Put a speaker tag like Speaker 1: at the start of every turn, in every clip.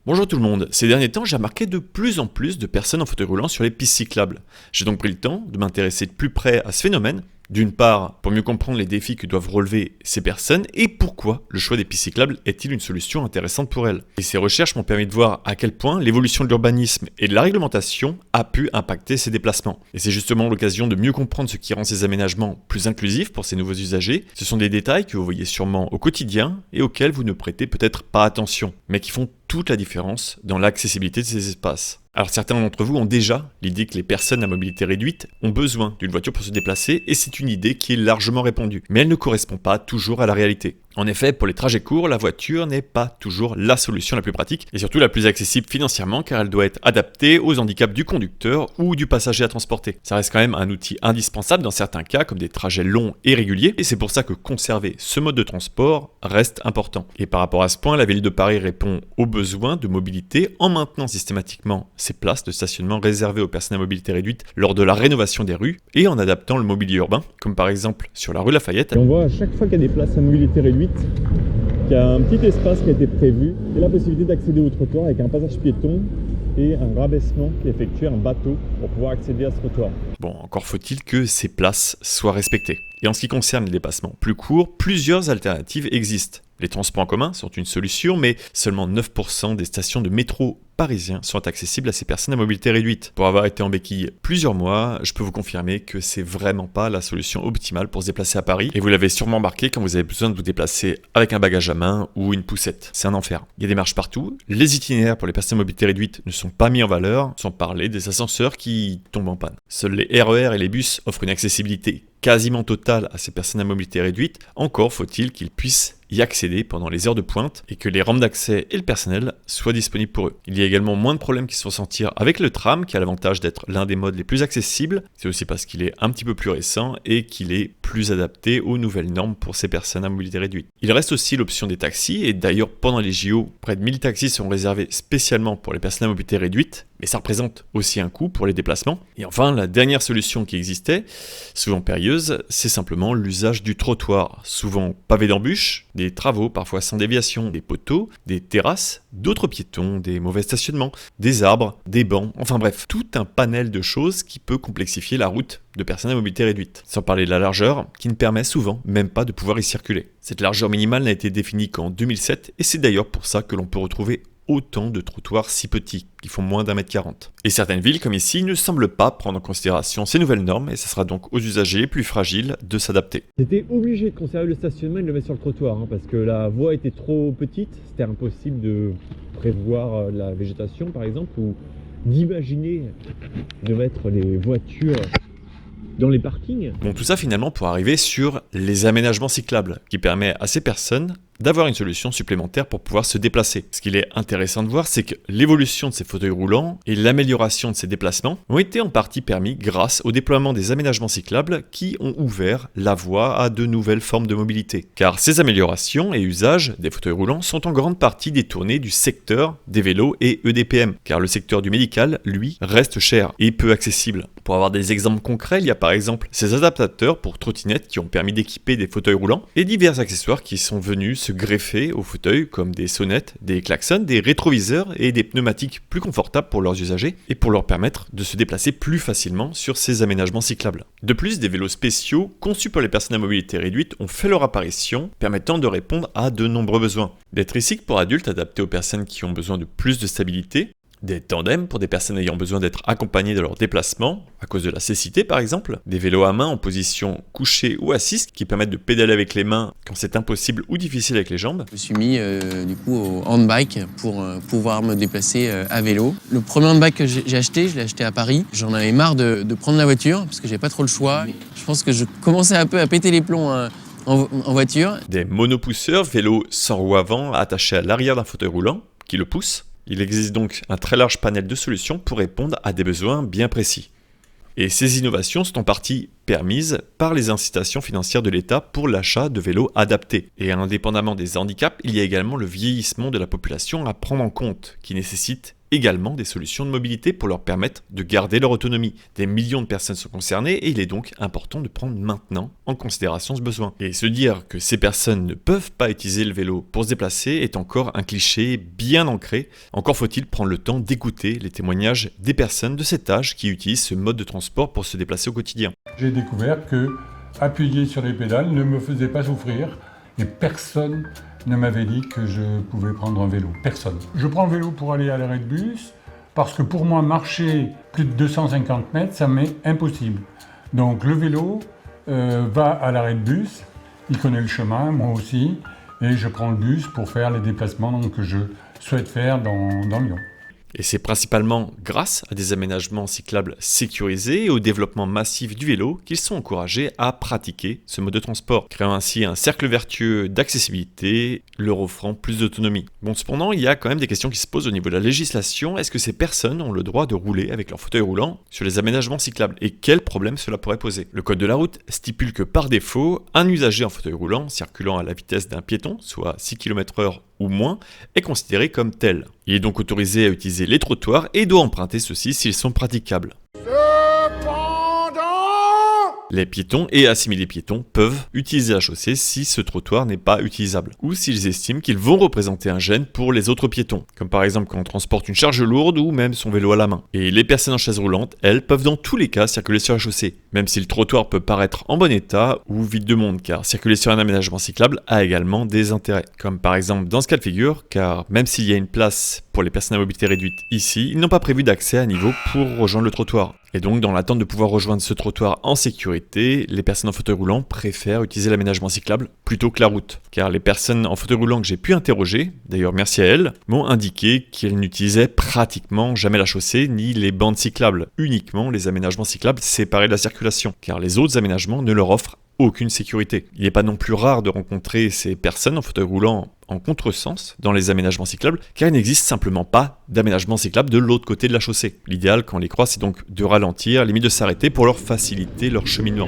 Speaker 1: Bonjour tout le monde, ces derniers temps j'ai remarqué de plus en plus de personnes en fauteuil roulant sur les pistes cyclables. J'ai donc pris le temps de m'intéresser de plus près à ce phénomène, d'une part pour mieux comprendre les défis que doivent relever ces personnes et pourquoi le choix des pistes cyclables est-il une solution intéressante pour elles. Et ces recherches m'ont permis de voir à quel point l'évolution de l'urbanisme et de la réglementation a pu impacter ces déplacements. Et c'est justement l'occasion de mieux comprendre ce qui rend ces aménagements plus inclusifs pour ces nouveaux usagers. Ce sont des détails que vous voyez sûrement au quotidien et auxquels vous ne prêtez peut-être pas attention, mais qui font toute la différence dans l'accessibilité de ces espaces. Alors certains d'entre vous ont déjà l'idée que les personnes à mobilité réduite ont besoin d'une voiture pour se déplacer et c'est une idée qui est largement répandue, mais elle ne correspond pas toujours à la réalité. En effet, pour les trajets courts, la voiture n'est pas toujours la solution la plus pratique et surtout la plus accessible financièrement car elle doit être adaptée aux handicaps du conducteur ou du passager à transporter. Ça reste quand même un outil indispensable dans certains cas comme des trajets longs et réguliers et c'est pour ça que conserver ce mode de transport reste important. Et par rapport à ce point, la ville de Paris répond aux besoins de mobilité en maintenant systématiquement ces places de stationnement réservées aux personnes à mobilité réduite lors de la rénovation des rues et en adaptant le mobilier urbain, comme par exemple sur la rue Lafayette.
Speaker 2: Et on voit à chaque fois qu'il y a des places à mobilité réduite, qu'il y a un petit espace qui a été prévu et la possibilité d'accéder au trottoir avec un passage piéton et un rabaissement qui est effectué, un bateau pour pouvoir accéder à ce trottoir.
Speaker 1: Bon, encore faut-il que ces places soient respectées. Et en ce qui concerne les dépassements plus courts, plusieurs alternatives existent. Les transports en commun sont une solution, mais seulement 9% des stations de métro parisiens sont accessibles à ces personnes à mobilité réduite. Pour avoir été en béquille plusieurs mois, je peux vous confirmer que c'est vraiment pas la solution optimale pour se déplacer à Paris. Et vous l'avez sûrement remarqué quand vous avez besoin de vous déplacer avec un bagage à main ou une poussette. C'est un enfer. Il y a des marches partout. Les itinéraires pour les personnes à mobilité réduite ne sont pas mis en valeur, sans parler des ascenseurs qui tombent en panne. Seuls les RER et les bus offrent une accessibilité quasiment totale à ces personnes à mobilité réduite. Encore faut-il qu'ils puissent y accéder pendant les heures de pointe et que les rampes d'accès et le personnel soient disponibles pour eux. Il y a également moins de problèmes qui se font sentir avec le tram qui a l'avantage d'être l'un des modes les plus accessibles. C'est aussi parce qu'il est un petit peu plus récent et qu'il est plus adapté aux nouvelles normes pour ces personnes à mobilité réduite. Il reste aussi l'option des taxis et d'ailleurs pendant les JO, près de 1000 taxis sont réservés spécialement pour les personnes à mobilité réduite. Mais ça représente aussi un coût pour les déplacements. Et enfin, la dernière solution qui existait, souvent périlleuse, c'est simplement l'usage du trottoir, souvent pavé d'embûches, des travaux, parfois sans déviation, des poteaux, des terrasses, d'autres piétons, des mauvais stationnements, des arbres, des bancs, enfin bref, tout un panel de choses qui peut complexifier la route de personnes à mobilité réduite. Sans parler de la largeur, qui ne permet souvent même pas de pouvoir y circuler. Cette largeur minimale n'a été définie qu'en 2007, et c'est d'ailleurs pour ça que l'on peut retrouver autant de trottoirs si petits, qui font moins d'1,40 m. Et certaines villes, comme ici, ne semblent pas prendre en considération ces nouvelles normes, et ce sera donc aux usagers plus fragiles de s'adapter.
Speaker 2: J'étais obligé de conserver le stationnement et de le mettre sur le trottoir, parce que la voie était trop petite, c'était impossible de prévoir la végétation par exemple, ou d'imaginer de mettre les voitures dans les parkings.
Speaker 1: Bon, tout ça finalement pour arriver sur les aménagements cyclables, qui permet à ces personnes d'avoir une solution supplémentaire pour pouvoir se déplacer. Ce qu'il est intéressant de voir, c'est que l'évolution de ces fauteuils roulants et l'amélioration de ces déplacements ont été en partie permis grâce au déploiement des aménagements cyclables qui ont ouvert la voie à de nouvelles formes de mobilité. Car ces améliorations et usages des fauteuils roulants sont en grande partie détournés du secteur des vélos et EDPM, car le secteur du médical, lui, reste cher et peu accessible. Pour avoir des exemples concrets, il y a par exemple ces adaptateurs pour trottinettes qui ont permis d'équiper des fauteuils roulants et divers accessoires qui sont venus se greffer au fauteuil comme des sonnettes, des klaxons, des rétroviseurs et des pneumatiques plus confortables pour leurs usagers et pour leur permettre de se déplacer plus facilement sur ces aménagements cyclables. De plus, des vélos spéciaux conçus pour les personnes à mobilité réduite ont fait leur apparition, permettant de répondre à de nombreux besoins. Des tricycles pour adultes adaptés aux personnes qui ont besoin de plus de stabilité, des tandems pour des personnes ayant besoin d'être accompagnées dans leurs déplacements, à cause de la cécité par exemple, des vélos à main en position couchée ou assise qui permettent de pédaler avec les mains quand c'est impossible ou difficile avec les jambes.
Speaker 3: Je me suis mis du coup au handbike pour pouvoir me déplacer à vélo. Le premier handbike que j'ai acheté, je l'ai acheté à Paris. J'en avais marre de prendre la voiture parce que j'avais pas trop le choix. Je pense que je commençais un peu à péter les plombs en voiture.
Speaker 1: Des monopousseurs, vélos sans roue avant attachés à l'arrière d'un fauteuil roulant qui le pousse. Il existe donc un très large panel de solutions pour répondre à des besoins bien précis. Et ces innovations sont en partie permises par les incitations financières de l'État pour l'achat de vélos adaptés. Et indépendamment des handicaps, il y a également le vieillissement de la population à prendre en compte, qui nécessite également des solutions de mobilité pour leur permettre de garder leur autonomie. Des millions de personnes sont concernées et il est donc important de prendre maintenant en considération ce besoin. Et se dire que ces personnes ne peuvent pas utiliser le vélo pour se déplacer est encore un cliché bien ancré. Encore faut-il prendre le temps d'écouter les témoignages des personnes de cet âge qui utilisent ce mode de transport pour se déplacer au quotidien.
Speaker 4: J'ai découvert que appuyer sur les pédales ne me faisait pas souffrir et personne ne m'avait dit que je pouvais prendre un vélo. Personne. Je prends le vélo pour aller à l'arrêt de bus parce que pour moi, marcher plus de 250 mètres, ça m'est impossible. Donc le vélo va à l'arrêt de bus, il connaît le chemin, moi aussi, et je prends le bus pour faire les déplacements que je souhaite faire dans Lyon.
Speaker 1: Et c'est principalement grâce à des aménagements cyclables sécurisés et au développement massif du vélo qu'ils sont encouragés à pratiquer ce mode de transport, créant ainsi un cercle vertueux d'accessibilité, leur offrant plus d'autonomie. Bon, cependant, il y a quand même des questions qui se posent au niveau de la législation. Est-ce que ces personnes ont le droit de rouler avec leur fauteuil roulant sur les aménagements cyclables? Et quels problèmes cela pourrait poser? Le code de la route stipule que par défaut, un usager en fauteuil roulant circulant à la vitesse d'un piéton, soit 6 km/h ou moins, est considéré comme tel. Il est donc autorisé à utiliser les trottoirs et doit emprunter ceux-ci s'ils sont praticables. Les piétons et assimilés piétons peuvent utiliser la chaussée si ce trottoir n'est pas utilisable, ou s'ils estiment qu'ils vont représenter un gêne pour les autres piétons, comme par exemple quand on transporte une charge lourde ou même son vélo à la main. Et les personnes en chaise roulante, elles, peuvent dans tous les cas circuler sur la chaussée, même si le trottoir peut paraître en bon état ou vide de monde, car circuler sur un aménagement cyclable a également des intérêts, comme par exemple dans ce cas de figure, car même s'il y a une place pour les personnes à mobilité réduite ici, ils n'ont pas prévu d'accès à niveau pour rejoindre le trottoir. Et donc, dans l'attente de pouvoir rejoindre ce trottoir en sécurité, les personnes en fauteuil roulant préfèrent utiliser l'aménagement cyclable plutôt que la route. Car les personnes en fauteuil roulant que j'ai pu interroger, d'ailleurs merci à elles, m'ont indiqué qu'elles n'utilisaient pratiquement jamais la chaussée ni les bandes cyclables, uniquement les aménagements cyclables séparés de la circulation, car les autres aménagements ne leur offrent aucune sécurité. Il n'est pas non plus rare de rencontrer ces personnes en fauteuil roulant en contresens dans les aménagements cyclables, car il n'existe simplement pas d'aménagement cyclable de l'autre côté de la chaussée. L'idéal quand on les croise, c'est donc de ralentir, limite de s'arrêter pour leur faciliter leur cheminement.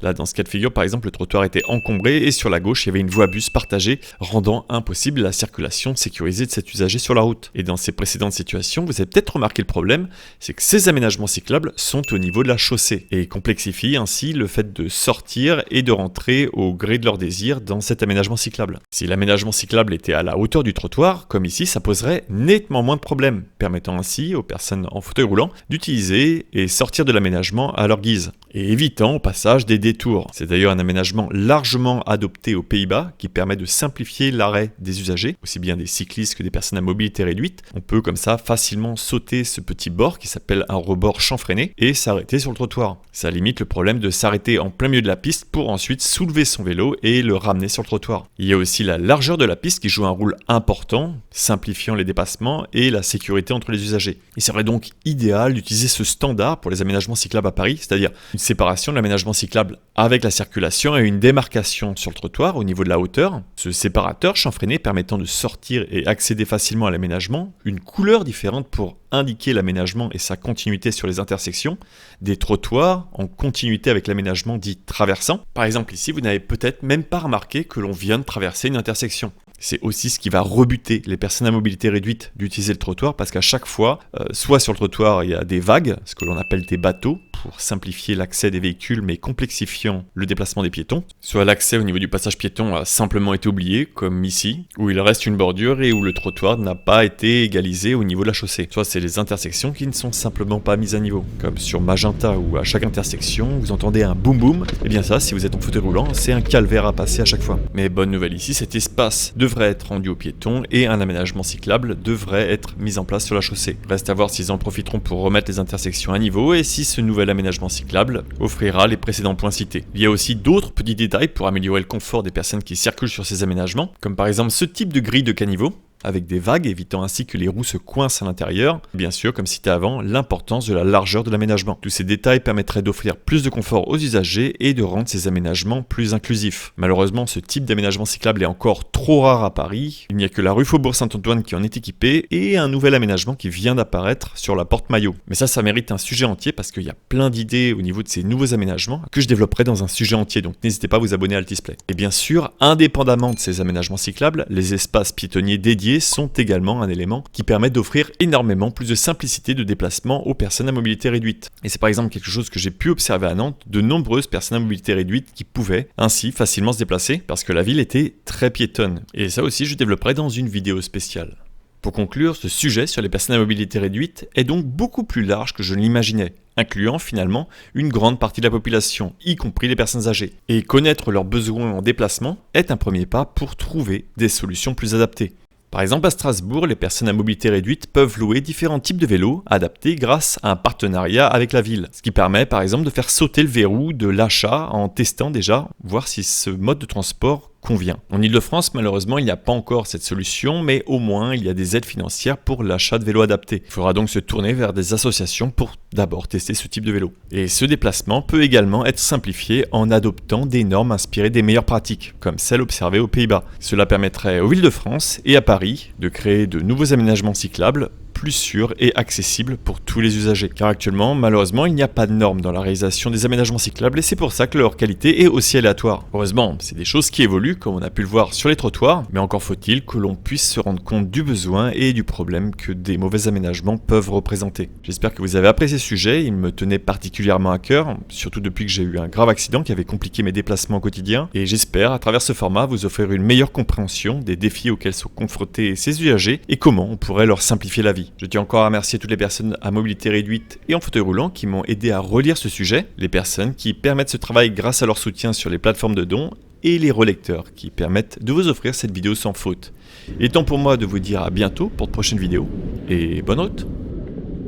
Speaker 1: Là, dans ce cas de figure, par exemple, le trottoir était encombré et sur la gauche, il y avait une voie bus partagée, rendant impossible la circulation sécurisée de cet usager sur la route. Et dans ces précédentes situations, vous avez peut-être remarqué le problème, c'est que ces aménagements cyclables sont au niveau de la chaussée et complexifient ainsi le fait de sortir et de rentrer au gré de leur désir dans cet aménagement cyclable. Si l'aménagement cyclable était à la hauteur du trottoir, comme ici, ça poserait nettement moins de problèmes, permettant ainsi aux personnes en fauteuil roulant d'utiliser et sortir de l'aménagement à leur guise, et évitant au passage des détours. C'est d'ailleurs un aménagement largement adopté aux Pays-Bas qui permet de simplifier l'arrêt des usagers, aussi bien des cyclistes que des personnes à mobilité réduite. On peut comme ça facilement sauter ce petit bord qui s'appelle un rebord chanfreiné et s'arrêter sur le trottoir. Ça limite le problème de s'arrêter en plein milieu de la piste pour ensuite soulever son vélo et le ramener sur le trottoir. Il y a aussi la largeur de la piste qui joue un rôle important, simplifiant les dépassements et la sécurité entre les usagers. Il serait donc idéal d'utiliser ce standard pour les aménagements cyclables à Paris, c'est-à-dire une séparation de l'aménagement cyclable avec la circulation et une démarcation sur le trottoir au niveau de la hauteur. Ce séparateur chanfreiné permettant de sortir et accéder facilement à l'aménagement, une couleur différente pour indiquer l'aménagement et sa continuité sur les intersections, des trottoirs en continuité avec l'aménagement dit traversant. Par exemple ici, vous n'avez peut-être même pas remarqué que l'on vient de traverser une intersection. C'est aussi ce qui va rebuter les personnes à mobilité réduite d'utiliser le trottoir parce qu'à chaque fois, soit sur le trottoir il y a des vagues, ce que l'on appelle des bateaux, pour simplifier l'accès des véhicules mais complexifiant le déplacement des piétons, soit l'accès au niveau du passage piéton a simplement été oublié, comme ici, où il reste une bordure et où le trottoir n'a pas été égalisé au niveau de la chaussée. Soit c'est les intersections qui ne sont simplement pas mises à niveau, comme sur Magenta où à chaque intersection vous entendez un boum boum, et bien ça, si vous êtes en fauteuil roulant, c'est un calvaire à passer à chaque fois. Mais bonne nouvelle ici, cet espace devrait être rendu aux piétons et un aménagement cyclable devrait être mis en place sur la chaussée. Reste à voir s'ils en profiteront pour remettre les intersections à niveau et si ce nouvel aménagement cyclable offrira les précédents points cités. Il y a aussi d'autres petits détails pour améliorer le confort des personnes qui circulent sur ces aménagements, comme par exemple ce type de grille de caniveau, avec des vagues, évitant ainsi que les roues se coincent à l'intérieur. Bien sûr, comme cité avant, l'importance de la largeur de l'aménagement. Tous ces détails permettraient d'offrir plus de confort aux usagers et de rendre ces aménagements plus inclusifs. Malheureusement, ce type d'aménagement cyclable est encore trop rare à Paris. Il n'y a que la rue Faubourg Saint-Antoine qui en est équipée et un nouvel aménagement qui vient d'apparaître sur la porte Maillot. Mais ça mérite un sujet entier parce qu'il y a plein d'idées au niveau de ces nouveaux aménagements que je développerai dans un sujet entier, donc n'hésitez pas à vous abonner à Altisplay. Et bien sûr, indépendamment de ces aménagements cyclables, les espaces piétonniers dédiés pieds sont également un élément qui permet d'offrir énormément plus de simplicité de déplacement aux personnes à mobilité réduite. Et c'est par exemple quelque chose que j'ai pu observer à Nantes, de nombreuses personnes à mobilité réduite qui pouvaient ainsi facilement se déplacer parce que la ville était très piétonne. Et ça aussi, je développerai dans une vidéo spéciale. Pour conclure, ce sujet sur les personnes à mobilité réduite est donc beaucoup plus large que je ne l'imaginais, incluant finalement une grande partie de la population, y compris les personnes âgées. Et connaître leurs besoins en déplacement est un premier pas pour trouver des solutions plus adaptées. Par exemple, à Strasbourg, les personnes à mobilité réduite peuvent louer différents types de vélos adaptés grâce à un partenariat avec la ville. Ce qui permet par exemple de faire sauter le verrou de l'achat en testant déjà, voir si ce mode de transport convient. En Ile-de-France, malheureusement, il n'y a pas encore cette solution, mais au moins il y a des aides financières pour l'achat de vélos adaptés. Il faudra donc se tourner vers des associations pour d'abord tester ce type de vélo. Et ce déplacement peut également être simplifié en adoptant des normes inspirées des meilleures pratiques, comme celles observées aux Pays-Bas. Cela permettrait aux villes de France et à Paris de créer de nouveaux aménagements cyclables plus sûr et accessible pour tous les usagers. Car actuellement, malheureusement, il n'y a pas de normes dans la réalisation des aménagements cyclables et c'est pour ça que leur qualité est aussi aléatoire. Heureusement, c'est des choses qui évoluent comme on a pu le voir sur les trottoirs, mais encore faut-il que l'on puisse se rendre compte du besoin et du problème que des mauvais aménagements peuvent représenter. J'espère que vous avez apprécié ce sujet, il me tenait particulièrement à cœur, surtout depuis que j'ai eu un grave accident qui avait compliqué mes déplacements au quotidien, et j'espère à travers ce format vous offrir une meilleure compréhension des défis auxquels sont confrontés ces usagers et comment on pourrait leur simplifier la vie. Je tiens encore à remercier toutes les personnes à mobilité réduite et en fauteuil roulant qui m'ont aidé à relire ce sujet, les personnes qui permettent ce travail grâce à leur soutien sur les plateformes de dons et les relecteurs qui permettent de vous offrir cette vidéo sans faute. Il est temps pour moi de vous dire à bientôt pour de prochaines vidéos et bonne route.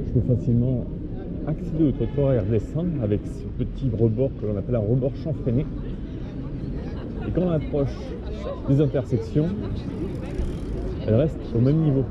Speaker 2: Je peux facilement accéder au trottoir et redescendre avec ce petit rebord que l'on appelle un rebord chanfreiné. Et quand on approche des intersections, elle reste au même niveau.